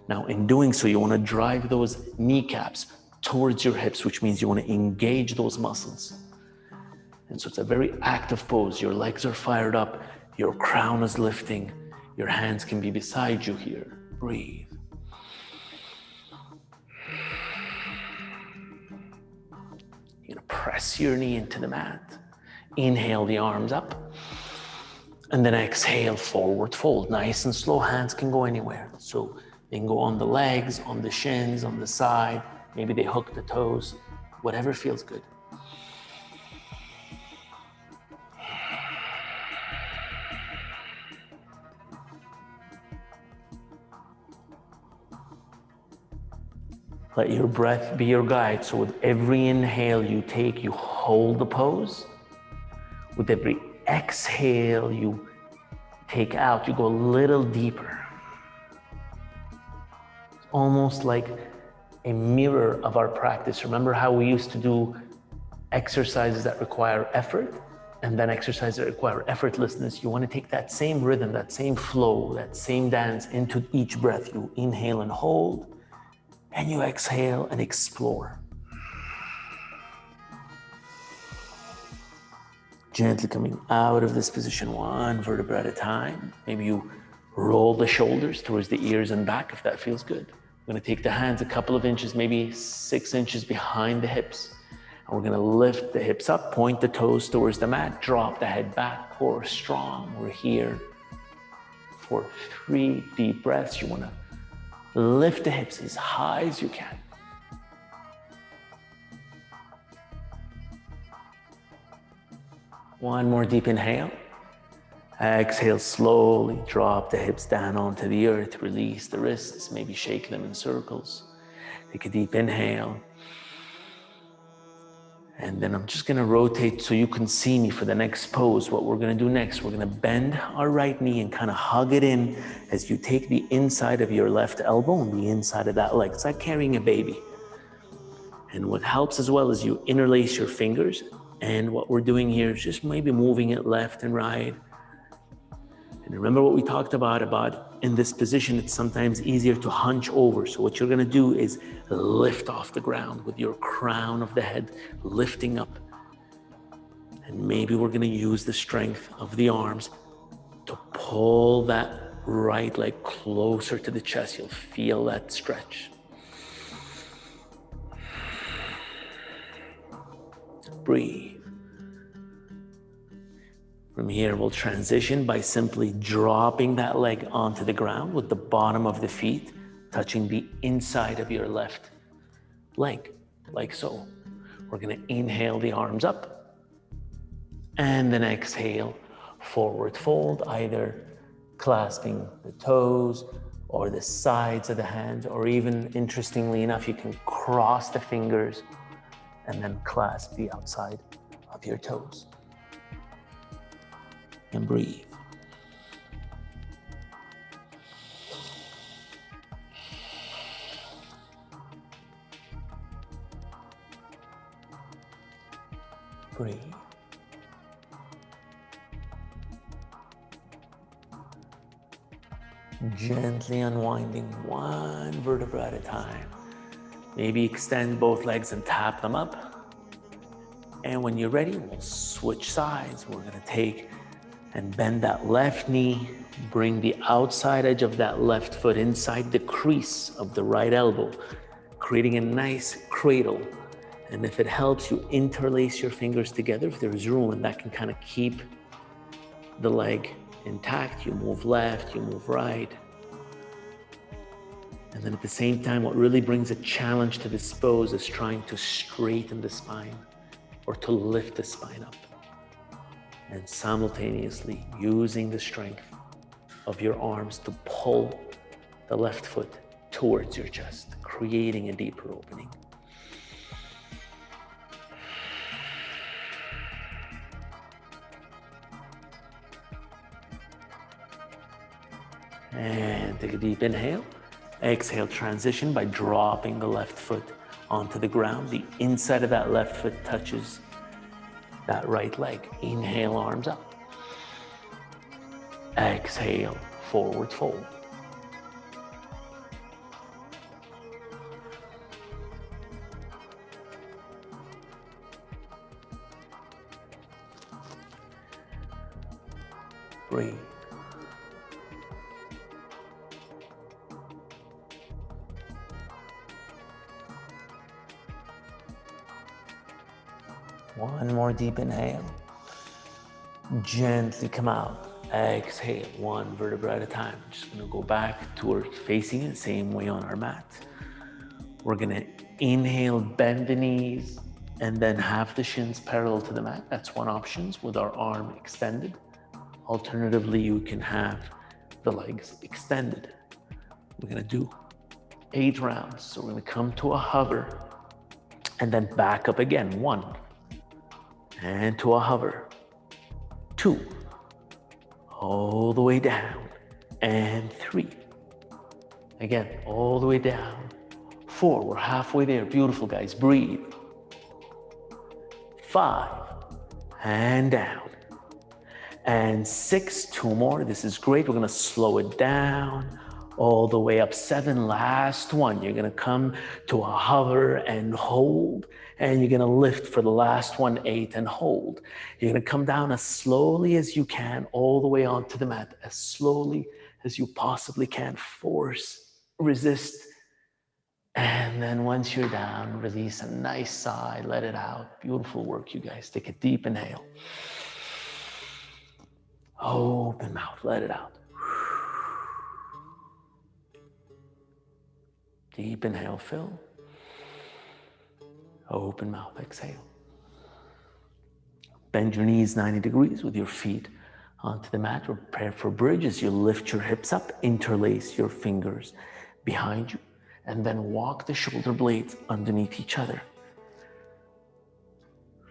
Now, in doing so, you wanna drive those kneecaps towards your hips, which means you wanna engage those muscles. And so it's a very active pose. Your legs are fired up, your crown is lifting, your hands can be beside you here. Breathe. You're gonna press your knee into the mat. Inhale the arms up. And then exhale, forward fold. Nice and slow, hands can go anywhere. So They can go on the legs, on the shins, on the side. Maybe they hook the toes, whatever feels good. Let your breath be your guide. So with every inhale you take, you hold the pose. With every exhale you take out, you go a little deeper. It's almost like a mirror of our practice. Remember how we used to do exercises that require effort and then exercises that require effortlessness? You want to take that same rhythm, that same flow, that same dance into each breath. You inhale and hold, and you exhale and explore. Gently coming out of this position, one vertebra at a time. Maybe you roll the shoulders towards the ears and back if that feels good. We're gonna take the hands a couple of inches, maybe 6 inches behind the hips. And we're gonna lift the hips up, point the toes towards the mat, drop the head back, core strong. We're here for 3 deep breaths. You wanna lift the hips as high as you can. One more deep inhale. Exhale, slowly drop the hips down onto the earth. Release the wrists, maybe shake them in circles. Take a deep inhale. And then I'm just gonna rotate so you can see me for the next pose. What we're gonna do next, we're gonna bend our right knee and kind of hug it in as you take the inside of your left elbow and the inside of that leg. It's like carrying a baby. And what helps as well is you interlace your fingers. And what we're doing here is just maybe moving it left and right. And remember what we talked about in this position, it's sometimes easier to hunch over. So what you're gonna do is lift off the ground with your crown of the head, lifting up. And maybe we're gonna use the strength of the arms to pull that right leg closer to the chest. You'll feel that stretch. Breathe. From here, we'll transition by simply dropping that leg onto the ground with the bottom of the feet touching the inside of your left leg, like so. We're gonna inhale the arms up and then exhale, forward fold, either clasping the toes or the sides of the hands, or even, interestingly enough, you can cross the fingers and then clasp the outside of your toes. And breathe. Breathe. Gently unwinding one vertebra at a time. Maybe extend both legs and tap them up. And when you're ready, we'll switch sides. We're gonna take and bend that left knee, bring the outside edge of that left foot inside the crease of the right elbow, creating a nice cradle. And if it helps, you interlace your fingers together if there's room, and that can kind of keep the leg intact. You move left, you move right. And then at the same time, what really brings a challenge to this pose is trying to straighten the spine or to lift the spine up. And simultaneously using the strength of your arms to pull the left foot towards your chest, creating a deeper opening. And take a deep inhale. Exhale, transition by dropping the left foot onto the ground. The inside of that left foot touches that right leg. Inhale, arms up. Exhale, forward fold. Breathe. One more deep inhale. Gently come out. Exhale, one vertebra at a time. Just gonna go back towards facing it the same way on our mat. We're gonna inhale, bend the knees, and then have the shins parallel to the mat. That's one option with our arm extended. Alternatively, you can have the legs extended. We're gonna do 8 rounds. So we're gonna come to a hover and then back up again. 1, and to a hover. 2, all the way down, and 3. Again, all the way down. 4, we're halfway there. Beautiful, guys. Breathe. 5, and down. And 6, 2 more. This is great. We're gonna slow it down all the way up. 7, last one. You're gonna come to a hover and hold, and you're gonna lift for the last one. 8, and hold. You're gonna come down as slowly as you can, all the way onto the mat, as slowly as you possibly can. Force, resist, and then once you're down, release a nice sigh, let it out. Beautiful work, you guys. Take a deep inhale. Open mouth, let it out. Deep inhale, fill. Open mouth, exhale. Bend your knees 90 degrees with your feet onto the mat. Prepare for bridge as you lift your hips up, interlace your fingers behind you, and then walk the shoulder blades underneath each other.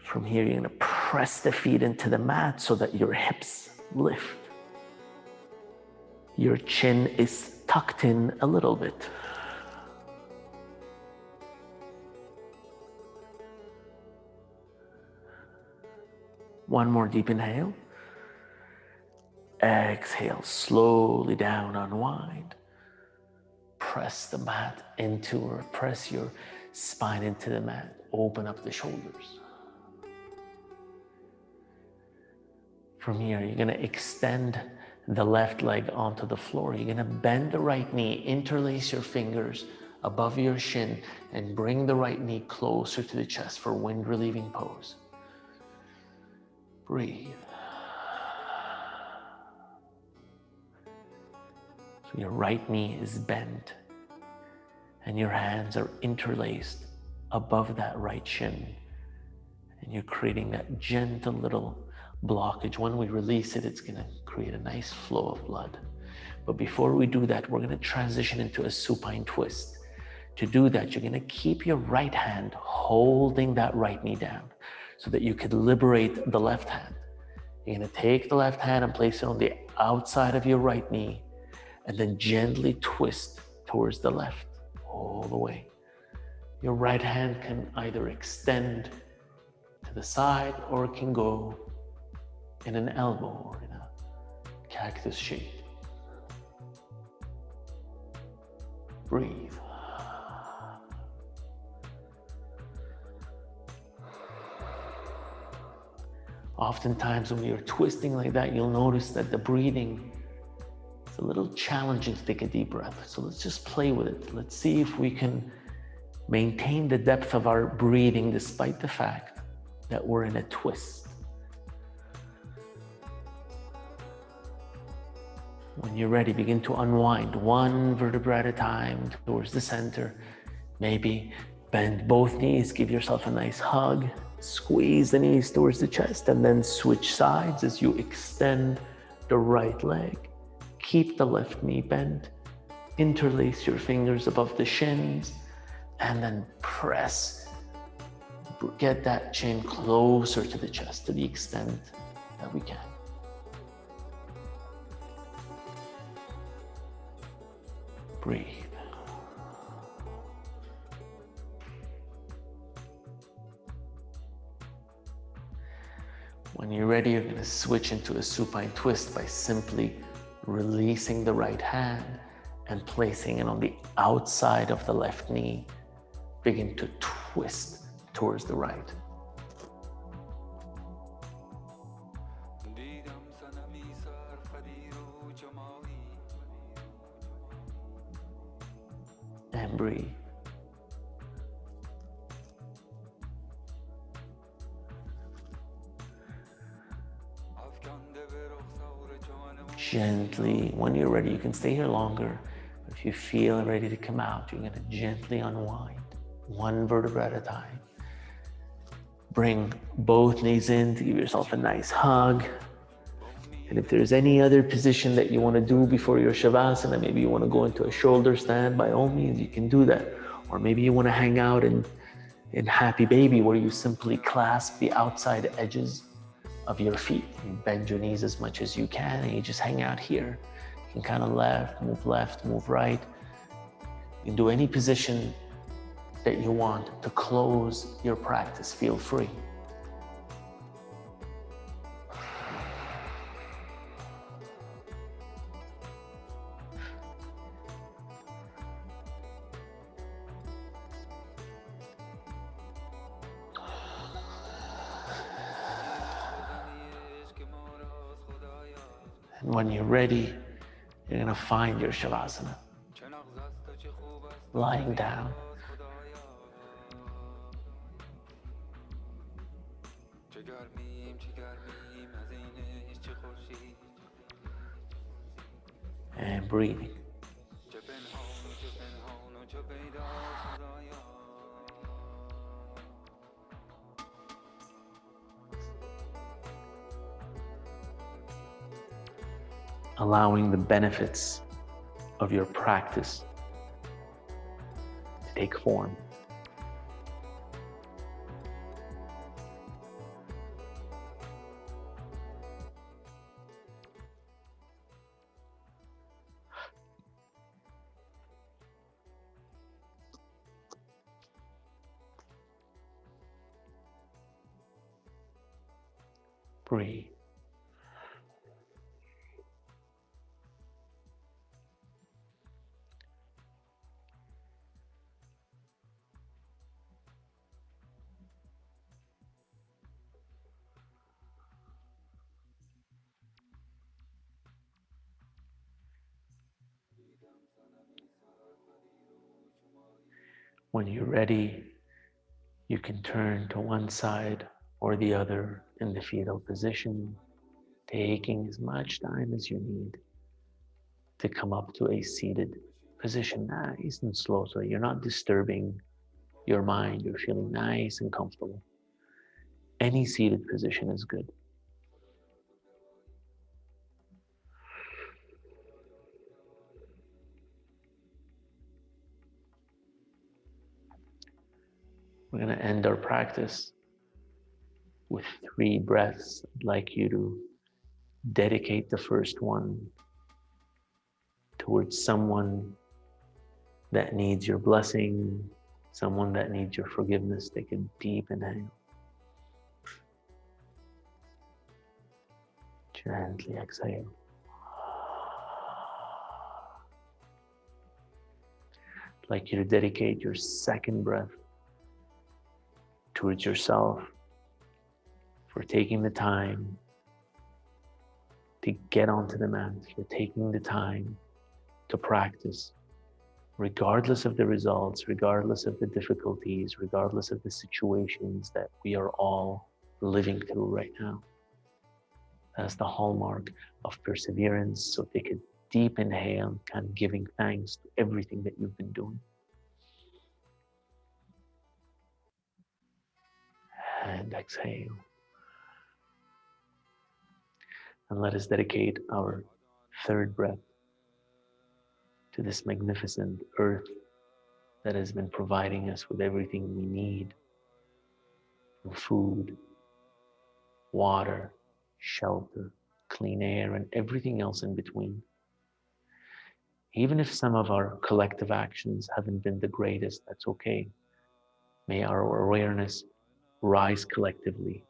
From here, you're gonna press the feet into the mat so that your hips lift. Your chin is tucked in a little bit. One more deep inhale. Exhale, slowly down, unwind. Press the mat into, or press your spine into the mat. Open up the shoulders. From here, you're gonna extend the left leg onto the floor. You're gonna bend the right knee, interlace your fingers above your shin, and bring the right knee closer to the chest for wind relieving pose. Breathe. So your right knee is bent and your hands are interlaced above that right shin. And you're creating that gentle little blockage. When we release it, it's gonna create a nice flow of blood. But before we do that, we're gonna transition into a supine twist. To do that, you're gonna keep your right hand holding that right knee down so that you could liberate the left hand. You're gonna take the left hand and place it on the outside of your right knee and then gently twist towards the left all the way. Your right hand can either extend to the side or it can go in an elbow or in a cactus shape. Breathe. Oftentimes when you're twisting like that, you'll notice that the breathing is a little challenging to take a deep breath. So let's just play with it. Let's see if we can maintain the depth of our breathing despite the fact that we're in a twist. When you're ready, begin to unwind one vertebra at a time towards the center. Maybe bend both knees, give yourself a nice hug, squeeze the knees towards the chest, and then switch sides as you extend the right leg. Keep the left knee bent, interlace your fingers above the shins, and then press. Get that chin closer to the chest to the extent that we can. Breathe. When you're ready, you're going to switch into a supine twist by simply releasing the right hand and placing it on the outside of the left knee. Begin to twist towards the right. And breathe. Gently, when you're ready, you can stay here longer. If you feel ready to come out, you're going to gently unwind, one vertebra at a time. Bring both knees in to give yourself a nice hug. And if there's any other position that you want to do before your Shavasana, maybe you want to go into a shoulder stand, by all means, you can do that. Or maybe you want to hang out in Happy Baby, where you simply clasp the outside edges of your feet. You bend your knees as much as you can, and you just hang out here. You can kind of left, move right. You can do any position that you want to close your practice. Feel free. And when you're ready, you're going to find your Shavasana. Lying down. And breathing. Allowing the benefits of your practice to take form. Breathe. When you're ready, you can turn to one side or the other in the fetal position, taking as much time as you need to come up to a seated position, nice and slow, so you're not disturbing your mind. You're feeling nice and comfortable. Any seated position is good. We're going to end our practice with 3 breaths. I'd like you to dedicate the first one towards someone that needs your blessing, someone that needs your forgiveness. Take a deep inhale. Gently exhale. I'd like you to dedicate your second breath towards yourself, for taking the time to get onto the mat, for taking the time to practice, regardless of the results, regardless of the difficulties, regardless of the situations that we are all living through right now. That's the hallmark of perseverance. So take a deep inhale, kind of giving thanks to everything that you've been doing. And exhale. And let us dedicate our third breath to this magnificent earth that has been providing us with everything we need: food, water, shelter, clean air, and everything else in between. Even if some of our collective actions haven't been the greatest, that's okay. May our awareness rise collectively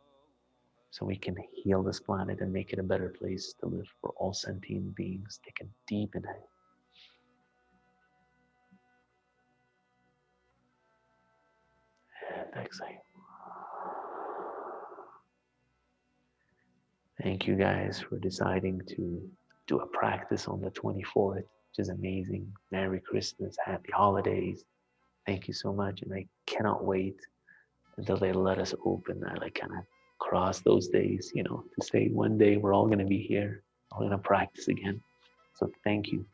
so we can heal this planet and make it a better place to live for all sentient beings. Take a deep inhale. And exhale. Thank you guys for deciding to do a practice on the 24th, which is amazing. Merry Christmas, happy holidays. Thank you so much. And I cannot wait until they let us open. I like kind of cross those days, to say one day we're all going to be here. we're going to practice again. So thank you.